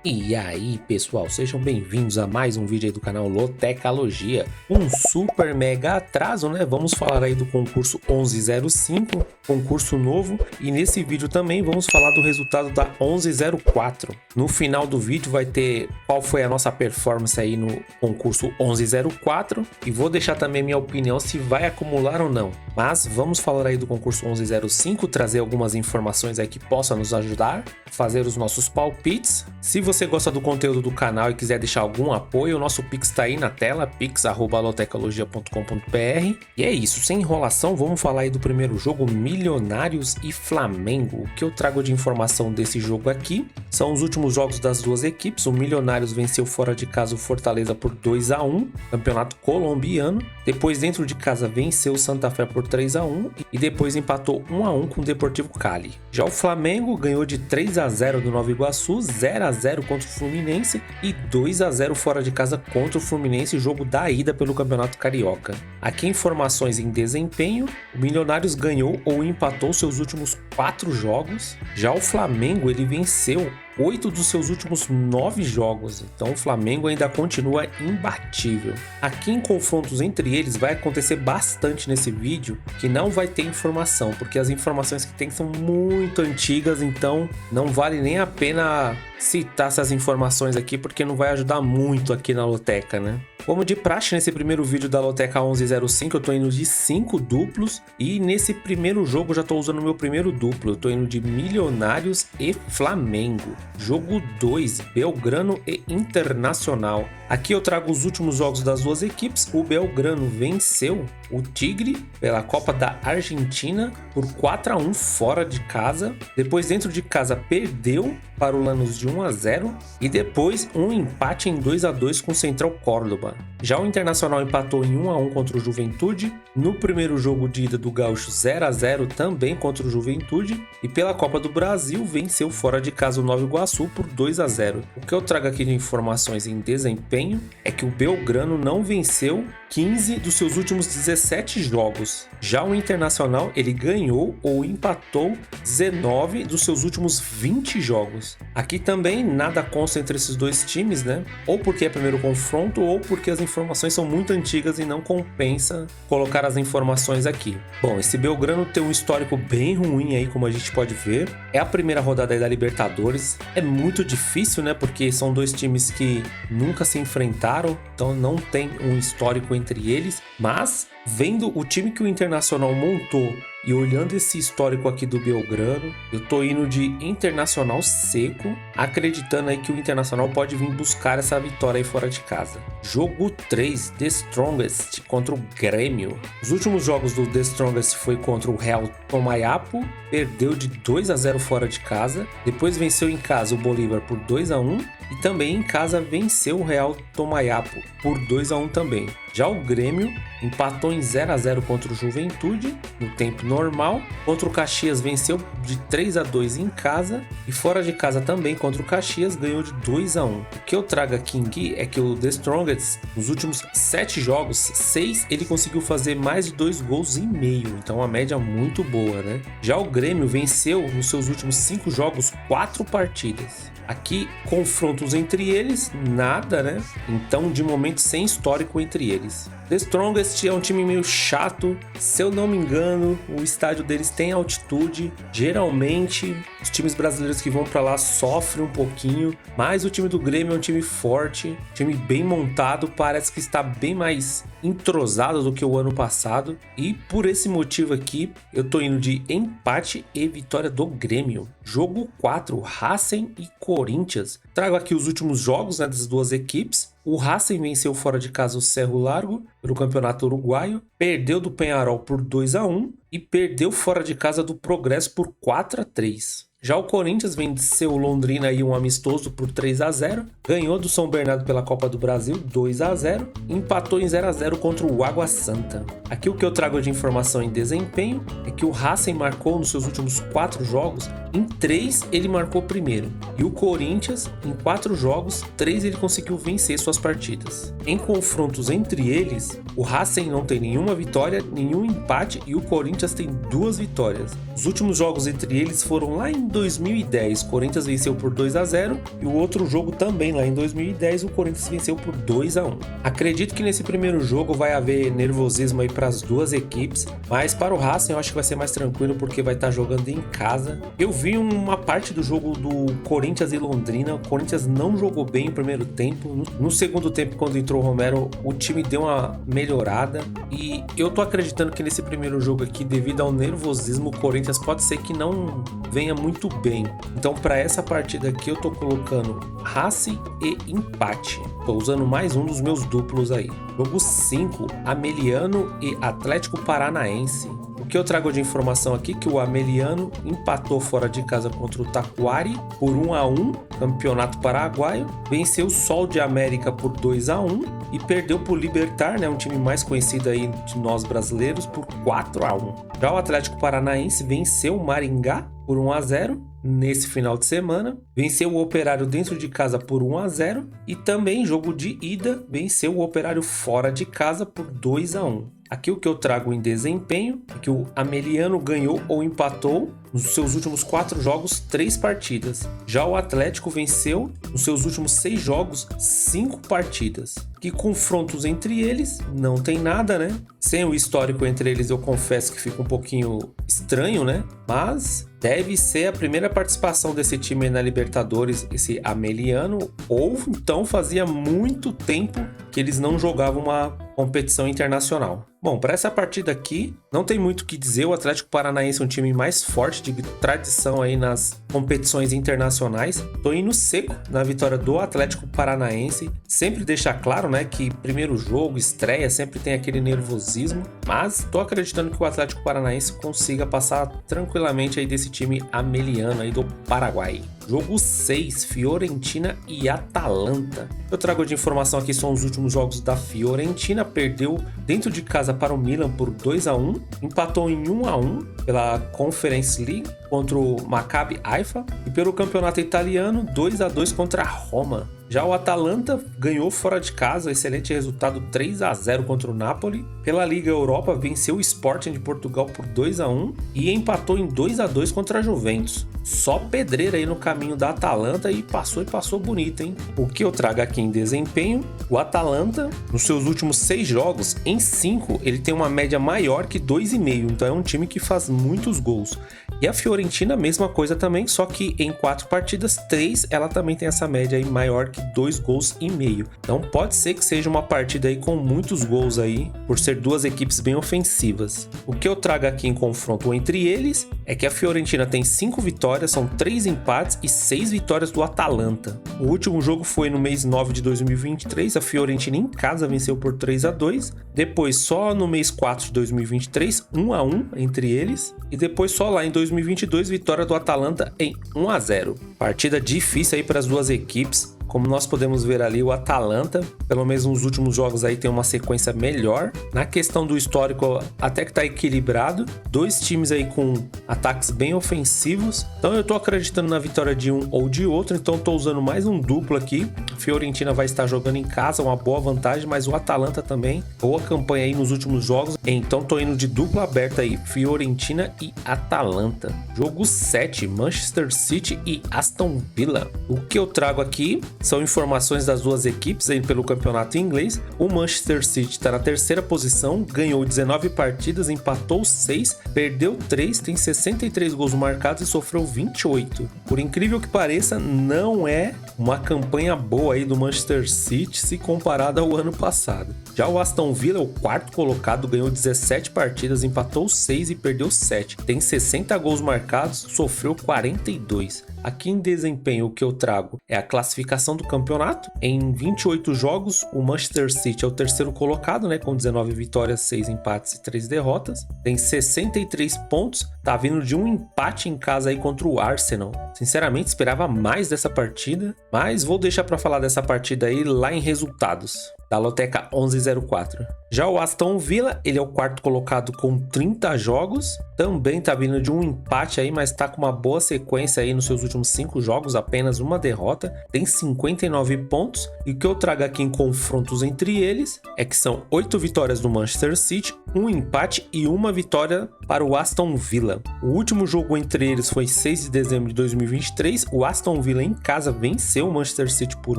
E aí, pessoal, sejam bem-vindos a mais um vídeo aí do canal Lotecalogia. Um super mega atraso, né? Vamos falar aí do concurso 1105, concurso novo, e nesse vídeo também vamos falar do resultado da 1104. No final do vídeo vai ter qual foi a nossa performance aí no concurso 1104 e vou deixar também minha opinião se vai acumular ou não. Mas vamos falar aí do concurso 1105, trazer algumas informações aí que possam nos ajudar a fazer os nossos palpites. Se você gosta do conteúdo do canal e quiser deixar algum apoio, o nosso Pix está aí na tela, pix@lotecalogia.com.br. E é isso, sem enrolação, vamos falar aí do primeiro jogo, Milionários e Flamengo. O que eu trago de informação desse jogo aqui são os últimos jogos das duas equipes. O Milionários venceu fora de casa o Fortaleza por 2-1, campeonato colombiano. Depois, dentro de casa, venceu o Santa Fé por 3-1 e depois empatou 1-1 com o Deportivo Cali. Já o Flamengo ganhou de 3-0 do Nova Iguaçu, 0-0 contra o Fluminense e 2-0 fora de casa contra o Fluminense, jogo da ida pelo Campeonato Carioca. Aqui informações em desempenho: o Milionários ganhou ou empatou seus últimos 4 jogos. Já o Flamengo, ele venceu 8 dos seus últimos 9 jogos, então o Flamengo ainda continua imbatível. Aqui em confrontos entre eles vai acontecer bastante nesse vídeo que não vai ter informação, porque as informações que tem são muito antigas, então não vale nem a pena citar essas informações aqui, porque não vai ajudar muito aqui na Loteca, né? Como de praxe, nesse primeiro vídeo da Loteca 1105 eu tô indo de 5 duplos e nesse primeiro jogo eu já tô usando o meu primeiro duplo, eu tô indo de Milionários e Flamengo. Jogo 2, Belgrano e Internacional. Aqui eu trago os últimos jogos das duas equipes. O Belgrano venceu o Tigre pela Copa da Argentina por 4-1 fora de casa. Depois, dentro de casa, perdeu para o Lanús de 1-0 e depois um empate em 2-2 com o Central Córdoba. Já o Internacional empatou em 1-1 contra o Juventude. No primeiro jogo de ida do Gaúcho, 0-0 também contra o Juventude. E pela Copa do Brasil, venceu fora de casa o Nova Iguaçu por 2-0. O que eu trago aqui de informações em desempenho é que o Belgrano não venceu 15 dos seus últimos 17 jogos. Já o Internacional, ele ganhou ou empatou 19 dos seus últimos 20 jogos. Aqui também nada consta entre esses dois times, né? Ou porque é primeiro confronto, ou porque as informações são muito antigas e não compensa colocar as informações aqui. Bom, esse Belgrano tem um histórico bem ruim aí, como a gente pode ver. É a primeira rodada aí da Libertadores. É muito difícil, né? Porque são dois times que nunca se enfrentaram, então não tem um histórico entre eles. Mas, vendo o time que o Internacional montou e olhando esse histórico aqui do Belgrano, eu tô indo de Internacional seco, acreditando aí que o Internacional pode vir buscar essa vitória aí fora de casa. Jogo 3, The Strongest contra o Grêmio. Os últimos jogos do The Strongest foi contra o Real Tomayapo, perdeu de 2-0 fora de casa, depois venceu em casa o Bolívar por 2-1 e também em casa venceu o Real Tomayapo por 2-1 também. Já o Grêmio empatou em 0-0 contra o Juventude no tempo normal. Contra o Caxias venceu de 3-2 em casa e fora de casa também contra o Caxias ganhou de 2-1. O que eu trago aqui é que o The Strongest, nos últimos 7 jogos, 6 ele conseguiu fazer mais de 2 gols e meio, então uma média muito boa, né? Já o Grêmio venceu nos seus últimos 5 jogos 4 partidas. Aqui, confrontos entre eles, nada, né? Então, de momento, sem histórico entre eles. The Strongest é um time meio chato. Se eu não me engano, o estádio deles tem altitude. Geralmente, os times brasileiros que vão pra lá sofrem um pouquinho. Mas o time do Grêmio é um time forte, time bem montado. Parece que está bem mais entrosado do que o ano passado. E por esse motivo aqui, eu tô indo de empate e vitória do Grêmio. Jogo 4, Racing e Corinthians. Trago aqui os últimos jogos, né, das duas equipes. O Racing venceu fora de casa o Cerro Largo pelo Campeonato Uruguaio, perdeu do Peñarol por 2-1 e perdeu fora de casa do Progresso por 4-3. Já o Corinthians venceu o Londrina aí um amistoso por 3-0, ganhou do São Bernardo pela Copa do Brasil 2-0, empatou em 0-0 contra o Água Santa. Aqui o que eu trago de informação em desempenho é que o Racing marcou nos seus últimos 4 jogos Em 3 ele marcou primeiro. E o Corinthians, em 4 jogos, 3 ele conseguiu vencer suas partidas. Em confrontos entre eles, o Racing não tem nenhuma vitória, nenhum empate e o Corinthians tem 2 vitórias. Os últimos jogos entre eles foram lá em 2010. O Corinthians venceu por 2-0 e o outro jogo também lá em 2010 o Corinthians venceu por 2-1. Acredito que nesse primeiro jogo vai haver nervosismo aí para as duas equipes, mas para o Racing eu acho que vai ser mais tranquilo porque vai estar jogando em casa. Eu vi uma parte do jogo do Corinthians e Londrina. O Corinthians não jogou bem o primeiro tempo. No segundo tempo, quando entrou o Romero, o time deu uma melhorada e eu tô acreditando que nesse primeiro jogo aqui, devido ao nervosismo, o Corinthians pode ser que não venha muito bem. Então para essa partida aqui eu tô colocando Racing e empate. Tô usando mais um dos meus duplos aí. Jogo 5, Ameliano e Atlético Paranaense. O que eu trago de informação aqui é que o Ameliano empatou fora de casa contra o Taquari por 1-1, campeonato paraguaio, venceu o Sol de América por 2-1 e perdeu para o Libertad, né, um time mais conhecido aí de nós brasileiros, por 4-1. Já o Atlético Paranaense venceu o Maringá por 1-0 nesse final de semana, venceu o Operário dentro de casa por 1-0 e também jogo de ida venceu o Operário fora de casa por 2-1. Aqui o que eu trago em desempenho é que o Ameliano ganhou ou empatou nos seus últimos 4 jogos 3 partidas. Já o Atlético venceu nos seus últimos 6 jogos 5 partidas. Que confrontos entre eles não tem nada, né? Sem o histórico entre eles eu confesso que fica um pouquinho estranho, né? Mas deve ser a primeira participação desse time na Libertadores, esse Ameliano, ou então fazia muito tempo que eles não jogavam uma competição internacional. Bom, para essa partida aqui, não tem muito o que dizer. O Atlético Paranaense é um time mais forte, de tradição aí nas competições internacionais. Tô indo seco na vitória do Atlético Paranaense. Sempre deixar claro, né, que primeiro jogo, estreia, sempre tem aquele nervosismo. Mas tô acreditando que o Atlético Paranaense consiga passar tranquilamente aí desse time ameliano aí do Paraguai. Jogo 6, Fiorentina e Atalanta. Eu trago de informação aqui são os últimos jogos da Fiorentina. Perdeu dentro de casa para o Milan por 2-1, empatou em 1-1 pela Conference League contra o Maccabi Haifa e pelo campeonato italiano 2-2 contra a Roma. Já o Atalanta ganhou fora de casa, excelente resultado 3-0 contra o Napoli. Pela Liga Europa venceu o Sporting de Portugal por 2-1 e empatou em 2-2 contra a Juventus. Só pedreira aí no caminho da Atalanta e passou bonito, hein? O que eu trago aqui em desempenho, o Atalanta, nos seus últimos 6 jogos, em 5 ele tem uma média maior que 2,5, então é um time que faz muitos gols. E a Fiorentina, mesma coisa também, só que em 4 partidas, 3 ela também tem essa média aí maior que 2 gols e meio. Então pode ser que seja uma partida aí com muitos gols aí, por ser duas equipes bem ofensivas. O que eu trago aqui em confronto entre eles é que a Fiorentina tem 5 vitórias, são 3 empates e 6 vitórias do Atalanta. O último jogo foi no mês 9 de 2023, a Fiorentina em casa venceu por 3-2, depois só no mês 4 de 2023, 1-1 entre eles, e depois só lá em 2022, vitória do Atalanta em 1-0. Partida difícil aí para as duas equipes. Como nós podemos ver ali, o Atalanta, pelo menos nos últimos jogos aí, tem uma sequência melhor. Na questão do histórico, até que tá equilibrado. 2 times aí com ataques bem ofensivos. Então eu tô acreditando na vitória de um ou de outro. Então eu tô usando mais um duplo aqui. A Fiorentina vai estar jogando em casa, uma boa vantagem. Mas o Atalanta também, boa campanha aí nos últimos jogos. Então tô indo de dupla aberta aí, Fiorentina e Atalanta. Jogo 7, Manchester City e Aston Villa. O que eu trago aqui são informações das duas equipes aí pelo campeonato inglês. O Manchester City está na 3ª posição, ganhou 19 partidas, empatou 6, perdeu 3, tem 63 gols marcados e sofreu 28. Por incrível que pareça, não é uma campanha boa aí do Manchester City se comparada ao ano passado. Já o Aston Villa, o 4º colocado, ganhou 17 partidas, empatou 6 e perdeu 7. Tem 60 gols marcados, sofreu 42. Aqui em desempenho o que eu trago é a classificação do campeonato. Em 28 jogos, o Manchester City é o 3º colocado, né, com 19 vitórias, 6 empates e 3 derrotas. Tem 63 pontos, tá vindo de um empate em casa aí contra o Arsenal. Sinceramente, esperava mais dessa partida, mas vou deixar para falar dessa partida aí lá em resultados. da loteca 1104. Já o Aston Villa, ele é o quarto colocado com 30 jogos, também tá vindo de um empate aí, mas tá com uma boa sequência aí nos seus últimos 5 jogos, apenas uma derrota, tem 59 pontos, e o que eu trago aqui em confrontos entre eles é que são 8 vitórias do Manchester City, um empate e uma vitória para o Aston Villa. O último jogo entre eles foi 6 de dezembro de 2023, o Aston Villa em casa venceu o Manchester City por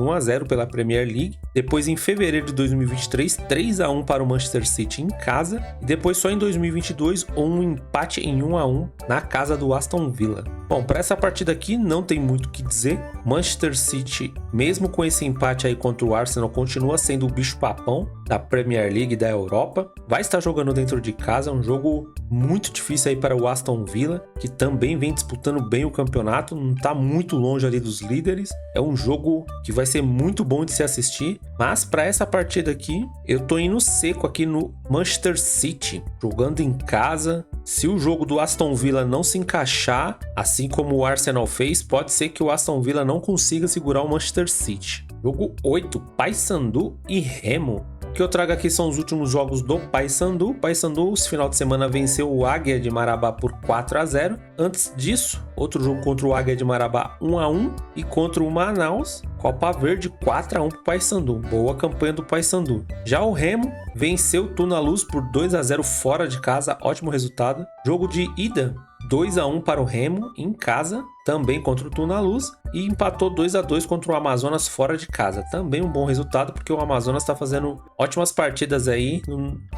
1-0 pela Premier League, depois em fevereiro de 2023, 3-1 para o Manchester City em casa, e depois só em 2022 um empate em 1-1 na casa do Aston Villa. Bom, para essa partida aqui não tem muito o que dizer. Manchester City, mesmo com esse empate aí contra o Arsenal, continua sendo o bicho-papão da Premier League da Europa. Vai estar jogando dentro de casa, é um jogo muito difícil aí para o Aston Villa, que também vem disputando bem o campeonato, não está muito longe ali dos líderes. É um jogo que vai ser muito bom de se assistir, mas para essa partida aqui, eu tô indo seco aqui no Manchester City, jogando em casa. Se o jogo do Aston Villa não se encaixar, assim como o Arsenal fez, pode ser que o Aston Villa não consiga segurar o Manchester City. Jogo 8, Paysandu e Remo. O que eu trago aqui são os últimos jogos do Paysandu. O Paysandu, esse final de semana, venceu o Águia de Marabá por 4-0. Antes disso, outro jogo contra o Águia de Marabá 1-1 e contra o Manaus, Copa Verde 4-1 para o Paysandu. Boa campanha do Paysandu. Já o Remo venceu o Tunaluz por 2-0 fora de casa, ótimo resultado. Jogo de ida 2-1 para o Remo em casa, também contra o Tunaluz, e empatou 2-2 contra o Amazonas fora de casa. Também um bom resultado, porque o Amazonas está fazendo ótimas partidas aí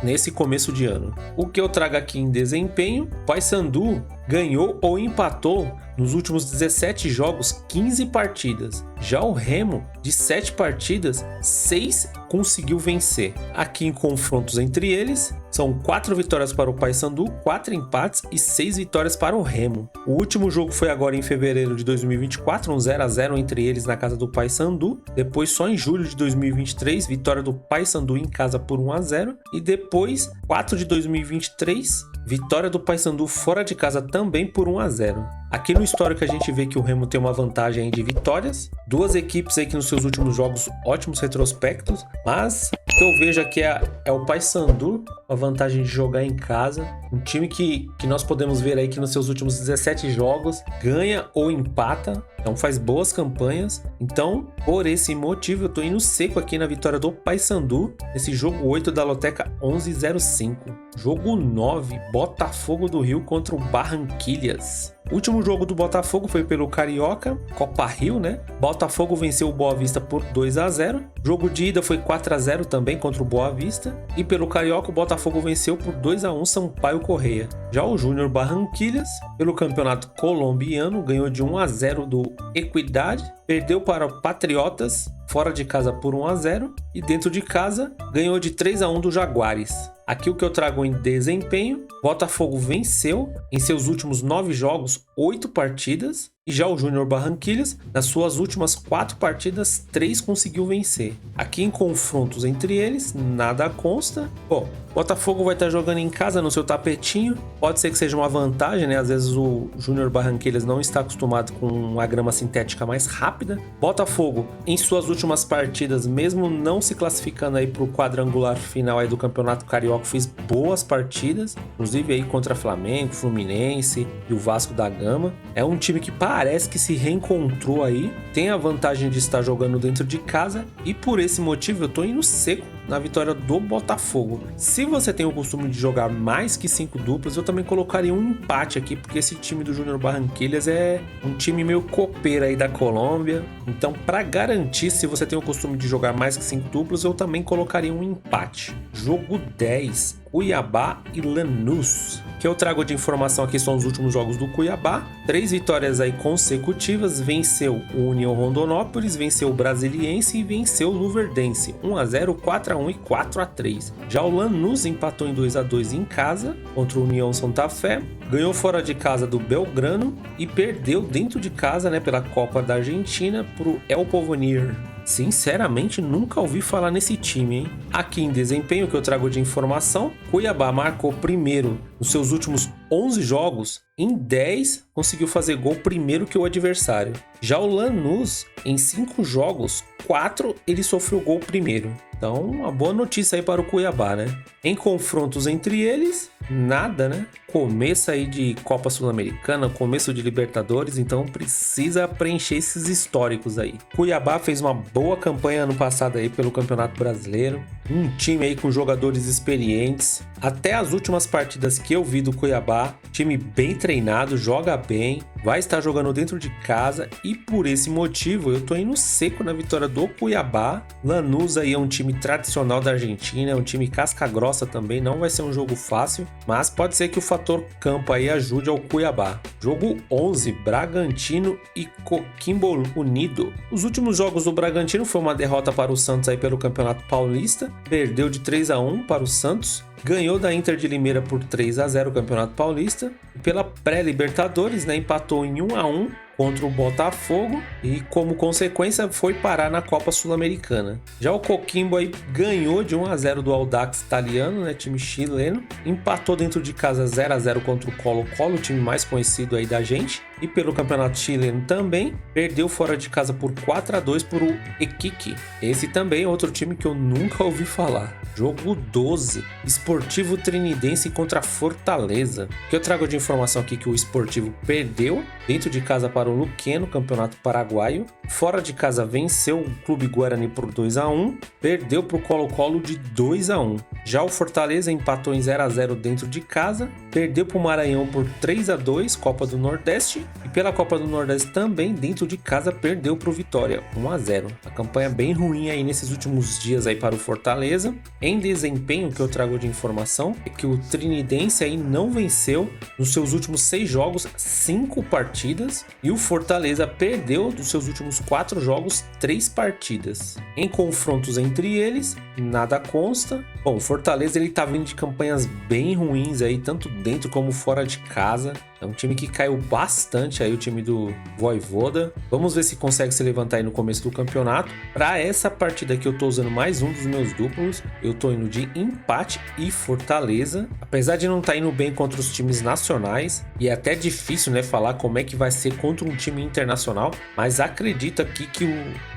nesse começo de ano. O que eu trago aqui em desempenho, Paysandu ganhou ou empatou nos últimos 17 jogos 15 partidas. Já o Remo, de 7 partidas, 6 conseguiu vencer. Aqui em confrontos entre eles, são 4 vitórias para o Paysandu, 4 empates e 6 vitórias para o Remo. O último jogo foi agora em fevereiro de 2024, um 0-0 entre eles na casa do Paysandu. Depois, só em julho de 2023, vitória do Paysandu em casa por 1-0. E depois, 4 de 2023, vitória do Paysandu fora de casa também por 1-0. Aqui no histórico a gente vê que o Remo tem uma vantagem de vitórias. Duas equipes aí que nos seus últimos jogos ótimos retrospectos, mas o que eu vejo aqui é o Paysandu, a vantagem de jogar em casa. Um time que nós podemos ver aí que nos seus últimos 17 jogos ganha ou empata, então faz boas campanhas. Então, por esse motivo, eu tô indo seco aqui na vitória do Paysandu, nesse jogo 8 da loteca 1105. Jogo 9, Botafogo do Rio contra o Barranquilhas. O último jogo do Botafogo foi pelo Carioca, Copa Rio, né? Botafogo venceu o Boa Vista por 2-0. Jogo de ida foi 4-0 também contra o Boa Vista. E pelo Carioca, o Botafogo venceu por 2-1 Sampaio Correia. Já o Júnior Barranquilhas, pelo campeonato colombiano, ganhou de 1-0 do Equidade. Perdeu para o Patriotas, fora de casa por 1-0. E dentro de casa, ganhou de 3-1 do Jaguares. Aqui o que eu trago em desempenho, Botafogo venceu em seus últimos 9 jogos 8 partidas, e já o Júnior Barranquilhas, nas suas últimas 4 partidas, 3 conseguiu vencer. Aqui em confrontos entre eles, nada consta. Bom, Botafogo vai estar jogando em casa no seu tapetinho, pode ser que seja uma vantagem, né? Às vezes o Júnior Barranquilhas não está acostumado com uma grama sintética mais rápida. Botafogo, em suas últimas partidas, mesmo não se classificando aí para o quadrangular final aí do Campeonato Carioca, fez boas partidas, inclusive aí contra Flamengo, Fluminense e o Vasco da Gama. É um time que parece que se reencontrou aí, tem a vantagem de estar jogando dentro de casa, e por esse motivo eu tô indo seco na vitória do Botafogo. Se você tem o costume de jogar mais que 5 duplas, eu também colocaria um empate aqui, porque esse time do Júnior Barranquilhas é um time meio copeiro aí da Colômbia. Então, para garantir, se você tem o costume de jogar mais que 5 duplas, eu também colocaria um empate. Jogo 10, Cuiabá e Lanús. O que eu trago de informação aqui são os últimos jogos do Cuiabá. 3 vitórias aí consecutivas, venceu o União Rondonópolis, venceu o Brasiliense e venceu o Luverdense, 1-0, 4-1 e 4-3. Já o Lanús empatou em 2-2 em casa contra o União Santa Fé, ganhou fora de casa do Belgrano e perdeu dentro de casa, né, pela Copa da Argentina para o El Porvenir. Sinceramente, nunca ouvi falar nesse time, hein? Aqui em desempenho que eu trago de informação, Cuiabá marcou primeiro nos seus últimos 11 jogos, em 10 conseguiu fazer gol primeiro que o adversário. Já o Lanús, em 5 jogos, 4 ele sofreu gol primeiro. Então, uma boa notícia aí para o Cuiabá, né? Em confrontos entre eles, nada, né? Começo aí de Copa Sul-Americana, começo de Libertadores, então precisa preencher esses históricos aí. Cuiabá fez uma boa campanha ano passado aí pelo Campeonato Brasileiro. Um time aí com jogadores experientes. Até as últimas partidas que eu vi do Cuiabá, time bem treinado, joga bem, vai estar jogando dentro de casa e por esse motivo eu tô indo seco na vitória do Cuiabá. Lanús aí é um time tradicional da Argentina, é um time casca grossa também, não vai ser um jogo fácil, mas pode ser que o fator campo aí ajude ao Cuiabá. Jogo 11, Bragantino e Coquimbo Unido. Os últimos jogos do Bragantino foi uma derrota para o Santos aí pelo Campeonato Paulista, perdeu de 3-1 para o Santos, ganhou da Inter de Limeira por 3-0 o Campeonato Paulista, e pela pré-Libertadores, né, empatou em 1-1 contra o Botafogo e como consequência foi parar na Copa Sul-Americana. Já o Coquimbo aí ganhou de 1-0 do Audax italiano, né, time chileno, empatou dentro de casa 0-0 contra o Colo-Colo, o time mais conhecido aí da gente, e pelo campeonato chileno também, perdeu fora de casa por 4-2 por o Iquique. Esse também é outro time que eu nunca ouvi falar. Jogo 12, Sportivo Trinidense contra Fortaleza. O que eu trago de informação aqui que o Sportivo perdeu dentro de casa para o Luqueno, campeonato paraguaio. Fora de casa venceu o Clube Guarani por 2-1, perdeu para o Colo-Colo de 2-1. Já o Fortaleza empatou em 0-0 dentro de casa, perdeu para o Maranhão por 3-2, Copa do Nordeste, e pela Copa do Nordeste também dentro de casa perdeu para o Vitória 1-0. A campanha bem ruim aí nesses últimos dias aí para o Fortaleza. Em desempenho, que eu trago de informação é que o Trinidense aí não venceu nos seus últimos 6 jogos 5 partidas e o Fortaleza perdeu dos seus últimos 4 jogos 3 partidas. Em confrontos entre eles, nada consta. Bom, o Fortaleza ele tá vindo de campanhas bem ruins aí, tanto dentro como fora de casa. É um time que caiu bastante aí, o time do Vojvoda. Vamos ver se consegue se levantar aí no começo do campeonato. Para essa partida aqui eu tô usando mais um dos meus duplos. Eu tô indo de empate e Fortaleza. Apesar de não estar indo bem contra os times nacionais, e é até difícil, né, falar como é que vai ser contra um time internacional, mas acredito aqui que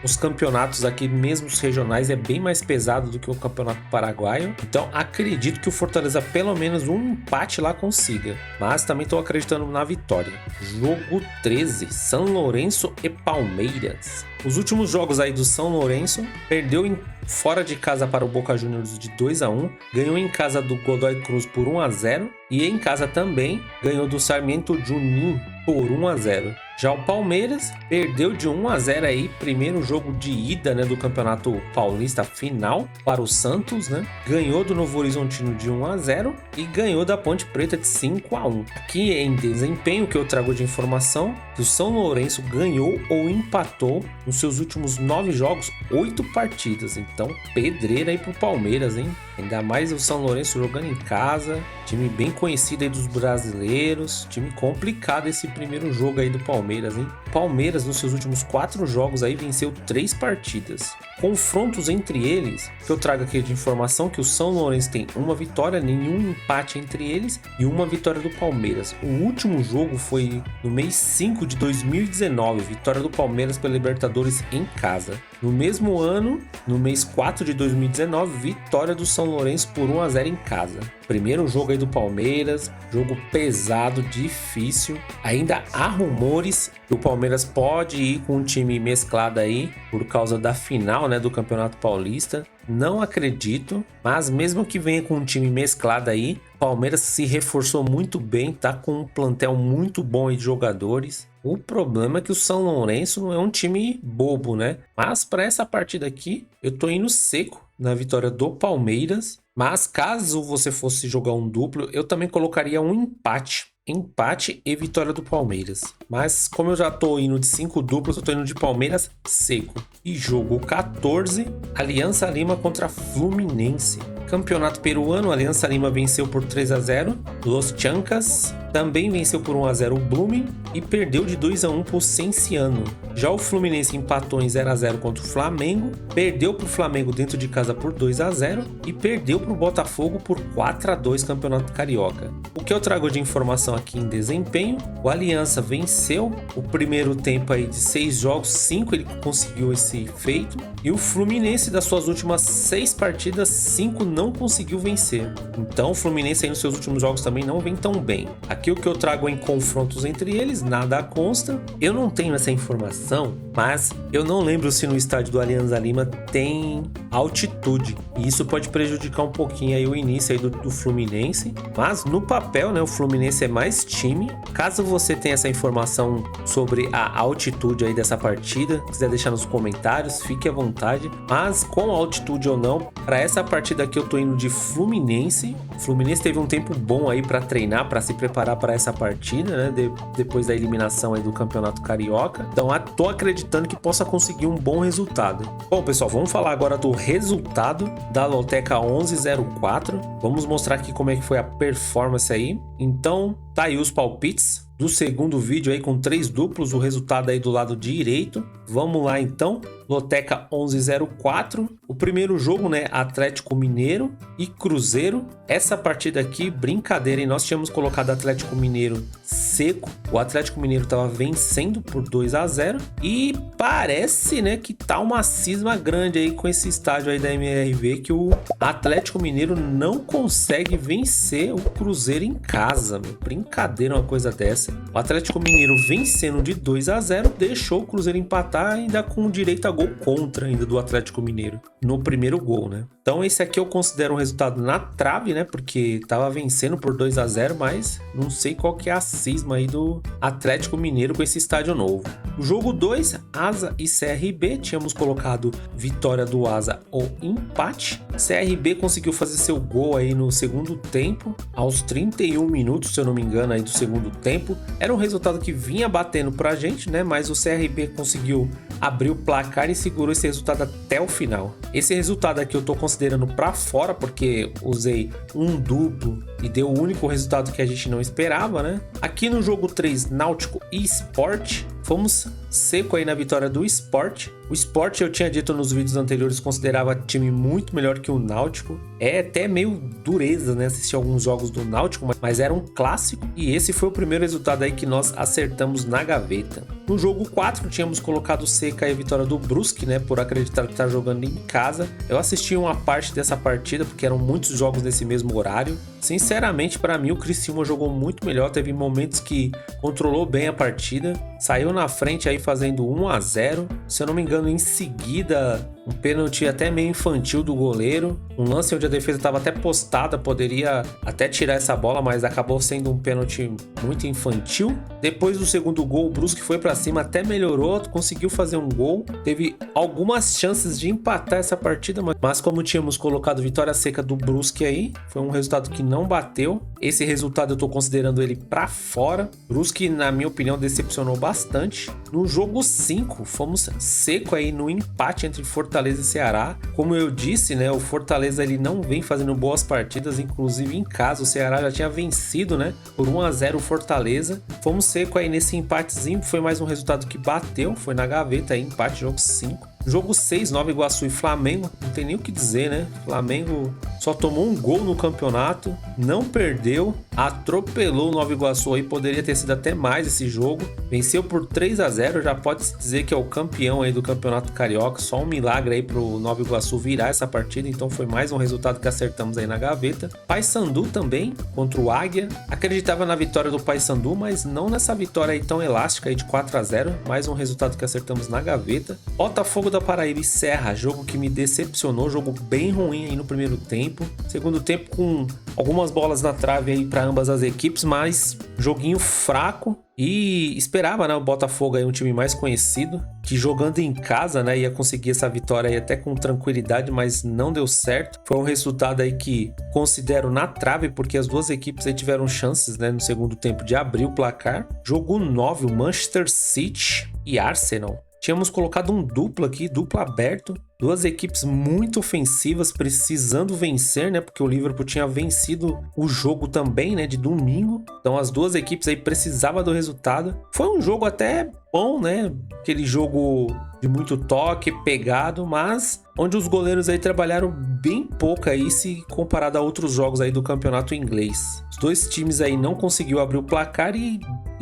os campeonatos aqui, mesmo os regionais, é bem mais pesado do que o campeonato paraguaio. Então acredito que o Fortaleza pelo menos um empate lá consiga. Mas também tô acreditando na vitória. Jogo 13, São Lourenço e Palmeiras. Os últimos jogos aí do São Lourenço, perdeu fora de casa para o Boca Juniors de 2-1, ganhou em casa do Godoy Cruz por 1-0 e em casa também ganhou do Sarmiento Junín por 1-0. Já o Palmeiras perdeu de 1-0 aí, primeiro jogo de ida, né, do Campeonato Paulista final para o Santos, né? Ganhou do Novo Horizontino de 1-0 e ganhou da Ponte Preta de 5-1. Aqui em desempenho que eu trago de informação, que o São Lourenço ganhou ou empatou nos seus últimos 9 jogos, 8 partidas. Então, pedreira aí pro Palmeiras, hein? Ainda mais o São Lourenço jogando em casa, time bem conhecido aí dos brasileiros, time complicado esse primeiro jogo aí do Palmeiras, hein? Palmeiras nos seus últimos 4 jogos aí venceu 3 partidas. Confrontos entre eles, que eu trago aqui de informação que o São Lourenço tem uma vitória, nenhum empate entre eles e uma vitória do Palmeiras. O último jogo foi no mês 5 de 2019, vitória do Palmeiras pela Libertadores em casa. No mesmo ano, no mês 4 de 2019, vitória do São Lourenço por 1-0 em casa. Primeiro jogo aí do Palmeiras, jogo pesado, difícil. Ainda há rumores que o Palmeiras pode ir com um time mesclado aí por causa da final, né, do Campeonato Paulista. Não acredito, mas mesmo que venha com um time mesclado aí, o Palmeiras se reforçou muito bem, tá com um plantel muito bom aí de jogadores. O problema é que o São Lourenço não é um time bobo, né? Mas para essa partida aqui, eu tô indo seco na vitória do Palmeiras. Mas caso você fosse jogar um duplo, eu também colocaria um empate. Empate e vitória do Palmeiras. Mas como eu já tô indo de 5 duplos, eu tô indo de Palmeiras seco. E jogo 14, Aliança Lima contra Fluminense. Campeonato peruano, Aliança Lima venceu por 3-0. Los Chancas também venceu por 1-0 o Blooming. e perdeu de 2-1 pro Cienciano. Já o Fluminense empatou em 0-0 contra o Flamengo, perdeu pro Flamengo dentro de casa por 2-0 e perdeu pro Botafogo por 4-2 Campeonato Carioca. O que eu trago de informação aqui em desempenho, o Aliança venceu o primeiro tempo aí de 6 jogos, 5 ele conseguiu esse feito, e o Fluminense das suas últimas 6 partidas, 5 não conseguiu vencer. Então o Fluminense aí nos seus últimos jogos também não vem tão bem. Aqui o que eu trago em confrontos entre eles, nada consta. Eu não tenho essa informação, mas eu não lembro se no estádio do Alianza Lima tem altitude, e isso pode prejudicar um pouquinho aí o início aí do Fluminense, mas no papel, né, o Fluminense é mais time. Caso você tenha essa informação sobre a altitude aí dessa partida, quiser deixar nos comentários, fique à vontade, mas com altitude ou não, para essa partida aqui eu tô indo de Fluminense. O Fluminense teve um tempo bom aí para treinar, para se preparar para essa partida, né, depois da eliminação aí do Campeonato Carioca, então tô acreditando que possa conseguir um bom resultado. Bom pessoal, vamos falar agora do resultado da Loteca 1104, vamos mostrar aqui como é que foi a performance aí. Então tá aí os palpites do segundo vídeo aí com 3 duplos, o resultado aí do lado direito. Vamos lá então, Loteca 1104, o primeiro jogo, né, Atlético Mineiro e Cruzeiro. Essa partida aqui, brincadeira, hein? Nós tínhamos colocado Atlético Mineiro seco, o Atlético Mineiro estava vencendo por 2-0 e parece, né, que tá uma cisma grande aí com esse estádio aí da MRV, que o Atlético Mineiro não consegue vencer o Cruzeiro em casa, meu. Brincadeira uma coisa dessa. O Atlético Mineiro vencendo de 2-0 deixou o Cruzeiro empatar, ainda com direito a gol contra ainda do Atlético Mineiro no primeiro gol, né? Então esse aqui eu considero um resultado na trave, né? Porque tava vencendo por 2-0, mas não sei qual que é a cisma aí do Atlético Mineiro com esse estádio novo. O jogo 2, Asa e CRB, tínhamos colocado vitória do Asa ou empate. CRB conseguiu fazer seu gol aí no segundo tempo, aos 31 minutos, se eu não me engano, aí do segundo tempo. Era um resultado que vinha batendo pra gente, né? Mas o CRB conseguiu abrir o placar e segurou esse resultado até o final. Esse resultado aqui eu tô considerando pra fora, porque usei um duplo e deu o único resultado que a gente não esperava, né? Aqui no jogo 3, Náutico e Sport, fomos seco aí na vitória do Sport. O Sport, eu tinha dito nos vídeos anteriores, considerava time muito melhor que o Náutico. É até meio dureza, né, assistir alguns jogos do Náutico, mas era um clássico. E esse foi o primeiro resultado aí que nós acertamos na gaveta. No jogo 4, tínhamos colocado seca aí a vitória do Brusque, né, por acreditar que tá jogando em casa. Eu assisti uma parte dessa partida, porque eram muitos jogos nesse mesmo horário. Sinceramente, para mim, o Criciúma jogou muito melhor. Teve momentos que controlou bem a partida, saiu na frente aí fazendo 1-0. Se eu não me engano, em seguida, um pênalti até meio infantil do goleiro. Um lance onde a defesa estava até postada, poderia até tirar essa bola, mas acabou sendo um pênalti muito infantil. Depois do segundo gol, o Brusque foi para cima, até melhorou, conseguiu fazer um gol. Teve algumas chances de empatar essa partida, mas como tínhamos colocado vitória seca do Brusque aí, foi um resultado que não bateu. Esse resultado eu tô considerando ele para fora. Brusque, na minha opinião, decepcionou bastante. No jogo 5, fomos seco aí no empate entre Fortaleza e Ceará. Como eu disse, né, o Fortaleza ele não vem fazendo boas partidas, inclusive em casa o Ceará já tinha vencido, né, por 1-0 o Fortaleza. Fomos seco aí nesse empatezinho, foi mais um resultado que bateu, foi na gaveta aí, empate, jogo 5. Jogo 6, Nova Iguaçu e Flamengo, não tem nem o que dizer, né? Flamengo só tomou um gol no campeonato, não perdeu, atropelou o Nova Iguaçu aí, poderia ter sido até mais esse jogo. Venceu por 3-0, já pode-se dizer que é o campeão aí do Campeonato Carioca, só um milagre aí pro Nova Iguaçu virar essa partida, então foi mais um resultado que acertamos aí na gaveta. Paysandu também, contra o Águia, acreditava na vitória do Paysandu, mas não nessa vitória aí tão elástica aí de 4-0, mais um resultado que acertamos na gaveta. Botafogo da Paraíba e Serra, jogo que me decepcionou, jogo bem ruim aí no primeiro tempo. Segundo tempo com algumas bolas na trave aí para ambas as equipes, mas joguinho fraco. E esperava, né, o Botafogo aí um time mais conhecido, que jogando em casa, né, ia conseguir essa vitória aí até com tranquilidade, mas não deu certo. Foi um resultado aí que considero na trave, porque as duas equipes aí tiveram chances, né, no segundo tempo de abrir o placar. Jogo 9, o Manchester City e Arsenal. Tínhamos colocado um duplo aqui, duplo aberto. Duas equipes muito ofensivas, precisando vencer, né? Porque o Liverpool tinha vencido o jogo também, né? De domingo. Então as duas equipes aí precisavam do resultado. Foi um jogo até bom, né? Aquele jogo de muito toque, pegado, mas onde os goleiros aí trabalharam bem pouco aí se comparado a outros jogos aí do campeonato inglês. Os dois times aí não conseguiu abrir o placar e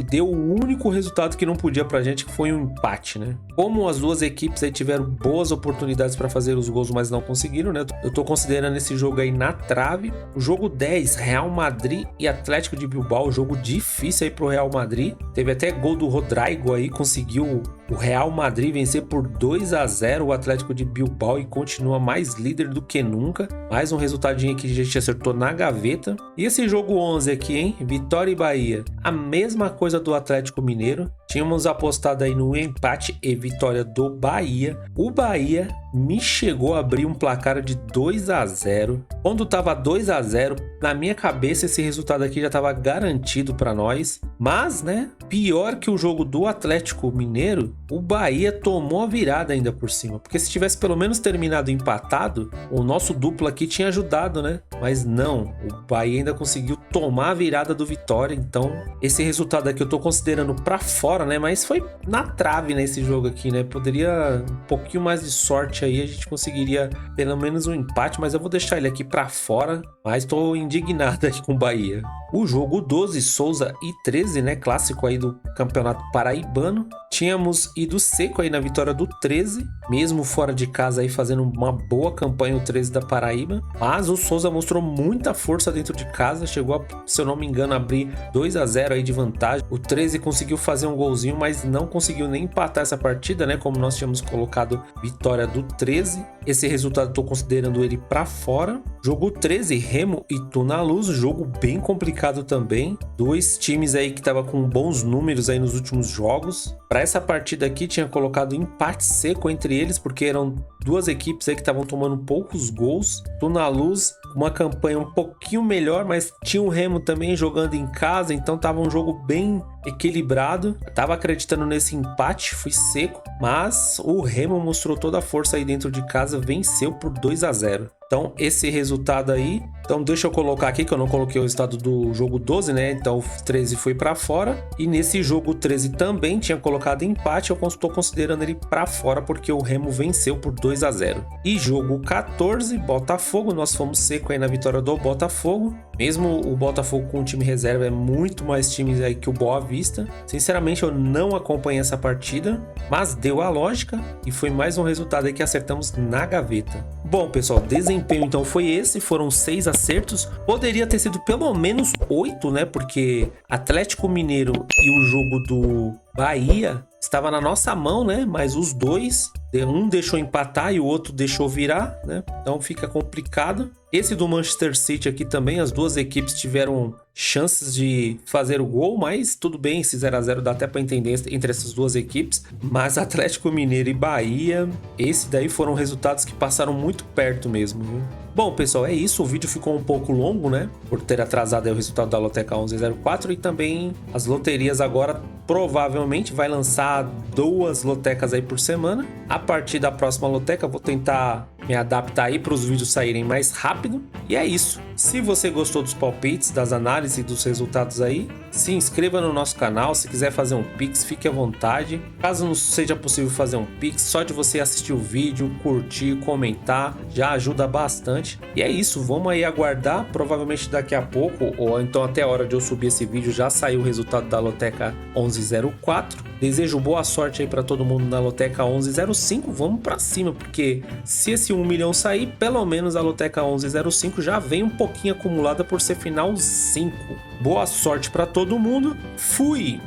deu o único resultado que não podia pra gente, que foi um empate, né? Como as duas equipes aí tiveram boas oportunidades para fazer os gols, mas não conseguiram, né? Eu tô considerando esse jogo aí na trave. O jogo 10, Real Madrid e Atlético de Bilbao, jogo difícil aí pro Real Madrid. Teve até gol do Rodrigo aí, conseguiu o Real Madrid vencer por 2-0 o Atlético de Bilbao e continua mais líder do que nunca. Mais um resultadinho aqui que a gente acertou na gaveta. E esse jogo 11 aqui, hein? Vitória e Bahia. A mesma coisa do Atlético Mineiro. Tínhamos apostado aí no empate e vitória do Bahia. O Bahia me chegou a abrir um placar de 2-0. Quando tava 2-0, na minha cabeça esse resultado aqui já estava garantido para nós. Mas, né, pior que o jogo do Atlético Mineiro, o Bahia tomou a virada ainda por cima. Porque se tivesse pelo menos terminado empatado, o nosso duplo aqui tinha ajudado, né? Mas não, o Bahia ainda conseguiu tomar a virada do Vitória. Então, esse resultado aqui eu tô considerando para fora, né? Mas foi na trave nesse jogo aqui, né? Poderia um pouquinho mais de sorte aí, a gente conseguiria pelo menos um empate, mas eu vou deixar ele aqui para fora. Mas tô indignado aqui com o Bahia. O jogo 12, Souza e 13, né? Clássico aí do Campeonato Paraibano. Tínhamos ido seco aí na vitória do 13, mesmo fora de casa aí fazendo uma boa campanha o 13 da Paraíba. Mas o Souza mostrou muita força dentro de casa, chegou a, se eu não me engano, abrir 2-0 aí de vantagem. O 13 conseguiu fazer um golzinho, mas não conseguiu nem empatar essa partida, né? Como nós tínhamos colocado vitória do 13. Esse resultado estou considerando ele para fora. Jogo 13, Remo e Tunaluz, jogo bem complicado também. Dois times aí que estavam com bons números aí nos últimos jogos. Para essa partida aqui tinha colocado empate seco entre eles, porque eram duas equipes aí que estavam tomando poucos gols. Tunaluz, uma campanha um pouquinho melhor, mas tinha o Remo também jogando em casa, então tava um jogo bem equilibrado. Eu tava acreditando nesse empate, fui seco, mas o Remo mostrou toda a força aí dentro de casa, venceu por 2-0. Então esse resultado aí, então deixa eu colocar aqui que eu não coloquei o resultado do jogo 12, né? Então o 13 foi para fora e nesse jogo 13 também tinha colocado empate, eu estou considerando ele para fora porque o Remo venceu por 2-0. E jogo 14, Botafogo, nós fomos seco aí na vitória do Botafogo. Mesmo o Botafogo com o time reserva é muito mais time aí que o Boa Vista. Sinceramente eu não acompanhei essa partida, mas deu a lógica e foi mais um resultado aí que acertamos na gaveta. Bom pessoal, desempenho então foi esse, foram 6 acertos, poderia ter sido pelo menos 8, né, porque Atlético Mineiro e o jogo do Bahia estava na nossa mão, né, mas os dois, um deixou empatar e o outro deixou virar, né, então fica complicado. Esse do Manchester City aqui também, as duas equipes tiveram chances de fazer o gol, mas tudo bem, esse 0-0 dá até para entender entre essas duas equipes. Mas Atlético Mineiro e Bahia, esse daí foram resultados que passaram muito perto mesmo, viu? Bom, pessoal, é isso. O vídeo ficou um pouco longo, né? Por ter atrasado aí o resultado da Loteca 1104 e também as loterias agora provavelmente vai lançar 2 lotecas aí por semana. A partir da próxima loteca, vou tentar me adaptar aí para os vídeos saírem mais rápido. E é isso. Se você gostou dos palpites, das análises e dos resultados aí, se inscreva no nosso canal. Se quiser fazer um Pix, fique à vontade. Caso não seja possível fazer um Pix, só de você assistir o vídeo, curtir, comentar, já ajuda bastante. E é isso, vamos aí aguardar. Provavelmente daqui a pouco, ou então até a hora de eu subir esse vídeo, já saiu o resultado da Loteca 1104. Desejo boa sorte aí para todo mundo na Loteca 1105. Vamos para cima, porque se esse 1 milhão sair, pelo menos a Loteca 1105 já vem um pouquinho acumulada por ser final 5. Boa sorte para todo mundo. Fui!